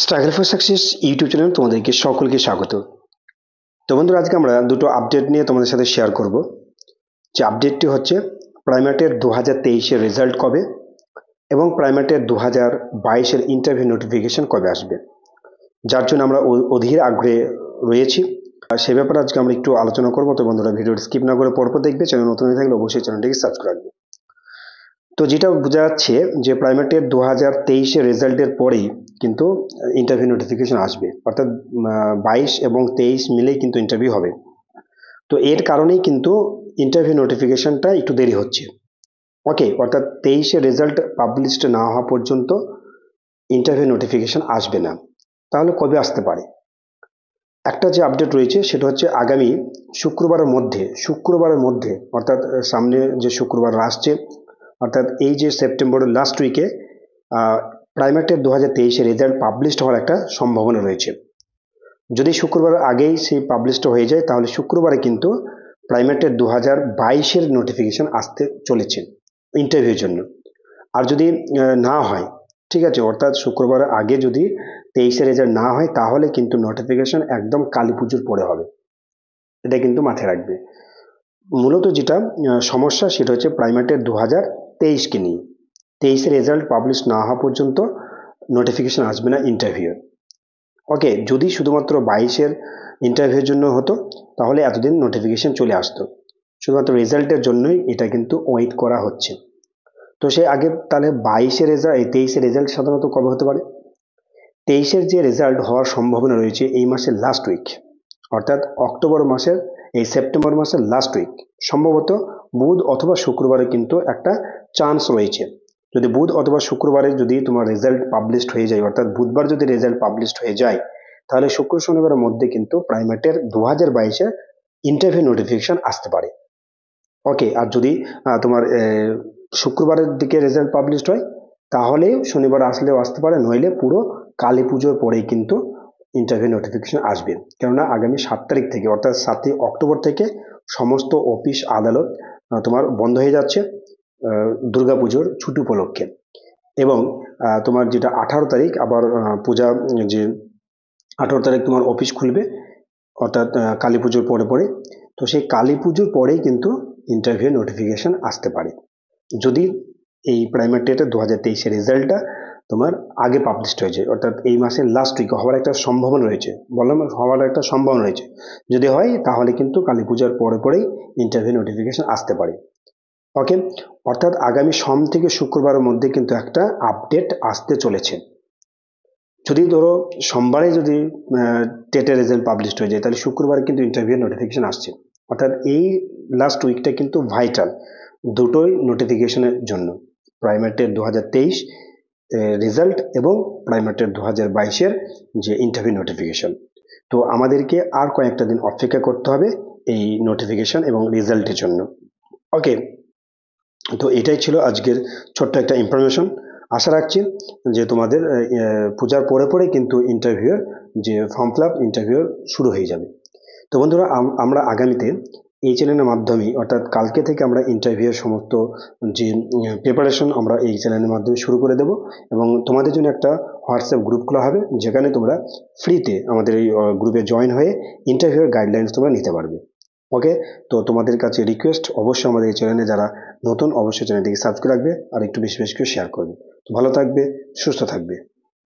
Struggle for success YouTube channel তোমাদেরকে সকলকে স্বাগত। তো বন্ধুরা, আজকে আমরা দুটো আপডেট নিয়ে তোমাদের সাথে শেয়ার করব। যে আপডেটটি হচ্ছে প্রাইমেটের 2023-এর রেজাল্ট কবে এবং প্রাইমেটের 2022-এর ইন্টারভিউ নোটিফিকেশন কবে আসবে, যার জন্য আমরা অধীর আগ্রহে রয়েছি। আর সে ব্যাপারে আজকে আমরা একটু আলোচনা করবো। তো বন্ধুরা, ভিডিওটি স্কিপ না করে পরপর দেখবে। চ্যানেল নতুন হয়ে থাকলে অবশ্যই চ্যানেলটিকে সাবস্ক্রাইব রাখবে। তো যেটা বোঝা যাচ্ছে যে প্রাইমেটের 2023-এর রেজাল্টের পরেই কিন্তু ইন্টারভিউ নোটিফিকেশন আসবে, অর্থাৎ 22 এবং 23 মিলেই কিন্তু ইন্টারভিউ হবে। তো এর কারণেই কিন্তু ইন্টারভিউ নোটিফিকেশনটা একটু দেরি হচ্ছে। ওকে, অর্থাৎ 23-এর রেজাল্ট পাবলিশড না হওয়া পর্যন্ত ইন্টারভিউ নোটিফিকেশন আসবে না। তাহলে কবে আসতে পারে? একটা যে আপডেট রয়েছে সেটা হচ্ছে আগামী শুক্রবারের মধ্যে অর্থাৎ সামনে যে শুক্রবার আসছে, অর্থাৎ এই যে সেপ্টেম্বরের লাস্ট উইকে প্রাইমেটের 2023-এর রেজাল্ট পাবলিশড হওয়ার একটা সম্ভাবনা রয়েছে। যদি শুক্রবার আগেই সেই পাবলিশড হয়ে যায় তাহলে শুক্রবারে কিন্তু প্রাইমেটের 2022-এর নোটিফিকেশন আসতে চলেছে ইন্টারভিউর জন্য। আর যদি না হয়, ঠিক আছে, অর্থাৎ শুক্রবারের আগে যদি 23-এর রেজাল্ট না হয় তাহলে কিন্তু নোটিফিকেশন একদম কালী পুজোর পরে হবে। এটা কিন্তু মাথায় রাখবে। মূলত যেটা সমস্যা সেটা হচ্ছে প্রাইমেটের 2023-কে নিয়ে 23-এর রেজাল্ট পাবলিশ না হওয়া পর্যন্ত নোটিফিকেশন আসবে না ইন্টারভিউ। ওকে, যদি শুধুমাত্র 22-এর ইন্টারভিউর জন্য হতো তাহলে এতদিন নোটিফিকেশন চলে আসতো। শুধুমাত্র রেজাল্টের জন্যই এটা কিন্তু ওয়েট করা হচ্ছে। তো সে আগে তাহলে 22-এর রেজাল্ট 23-এর রেজাল্ট সাধারণত কবে হতে পারে? 23-এর যে রেজাল্ট হওয়ার সম্ভাবনা রয়েছে এই মাসের লাস্ট উইক, অর্থাৎ সেপ্টেম্বর মাসের লাস্ট উইক, সম্ভবত বুধ অথবা শুক্রবারে কিন্তু একটা চান্স রয়েছে। যদি বুধ অথবা শুক্রবারে যদি তোমার রেজাল্ট পাবলিশড হয়ে যায়, অর্থাৎ বুধবার যদি রেজাল্ট পাবলিশড হয়ে যায় তাহলে শুক্র শনিবারের মধ্যে কিন্তু প্রাইমেটের 2022-এর ইন্টারভিউ নোটিফিকেশন আসতে পারে। ওকে, আর যদি তোমার শুক্রবারের দিকে রেজাল্ট পাবলিশড হয় তাহলে শনিবার আসলেও আসতে পারে, নইলে পুরো কালী পুজোর পরেই কিন্তু ইন্টারভিউ নোটিফিকেশন আসবে। কেননা আগামী 7 তারিখ থেকে, অর্থাৎ 7ই অক্টোবর থেকে সমস্ত অফিস আদালত তোমার বন্ধ হয়ে যাচ্ছে দুর্গাপুজোর ছুটি উপলক্ষে। এবং তোমার যেটা 18 তারিখ আবার পূজা, যে 18 তারিখ তোমার অফিস খুলবে, অর্থাৎ কালী পুজোর পরে পরে। তো সেই কালী পুজোর পরেই কিন্তু ইন্টারভিউ নোটিফিকেশন আসতে পারে, যদি এই প্রাইমেটের 2023-এর রেজাল্টটা তোমার আগে পাবলিশড হয়ে যায়, অর্থাৎ এই মাসের লাস্ট উইকে হওয়ার একটা সম্ভাবনা রয়েছে। বললাম হওয়ার একটা সম্ভাবনা রয়েছে। যদি হয় তাহলে কিন্তু কালী পূজার পরে পরেই ইন্টারভিউ নোটিফিকেশন আসতে পারে। ওকে, অর্থাৎ আগামী সোম থেকে শুক্রবারের মধ্যে কিন্তু একটা আপডেট আসতে চলেছে। যদি ধরো সোমবারে যদি টেটের রেজাল্ট পাবলিশড হয়ে যায় তাহলে শুক্রবারে কিন্তু ইন্টারভিউ নোটিফিকেশন আসছে। অর্থাৎ এই লাস্ট উইকটা কিন্তু ভাইটাল দুটোই নোটিফিকেশনের জন্য, প্রাইমেটের 2023 রেজাল্ট এবং প্রাইমেটের 2022-এর যে ইন্টারভিউ নোটিফিকেশন। তো আমাদেরকে আর কয়েকটা দিন অপেক্ষা করতে হবে এই নোটিফিকেশন এবং রেজাল্টের জন্য। ওকে, তো এটাই ছিল আজকের ছোট্ট একটা ইনফরমেশন। আশা রাখছি যে তোমাদের পূজার পরে পরে কিন্তু ইন্টারভিউর যে ফর্ম ফিল আপ ইন্টারভিউ শুরু হয়ে যাবে। তো বন্ধুরা, আমরা আগামীতে এই চ্যানেলের মাধ্যমে, অর্থাৎ কালকে থেকে আমরা ইন্টারভিউর সমস্ত যে প্রিপারেশন আমরা এই চ্যানেলের মাধ্যমে শুরু করে দেব। এবং তোমাদের জন্য একটা হোয়াটসঅ্যাপ গ্রুপ খোলা হবে যেখানে তোমরা ফ্রিতে আমাদের এই গ্রুপে জয়েন হয়ে ইন্টারভিউর গাইডলাইন্স তোমরা নিতে পারবে। ওকে, তো তোমাদের কাছে রিকোয়েস্ট, অবশ্যই আমাদের এই চ্যানেলে যারা নতুন অবশ্যই চ্যানেলটিকে সাবস্ক্রাইব রাখবে আর একটু বেশি বেশি করে শেয়ার করবে। তো ভালো থাকবে, সুস্থ থাকবে।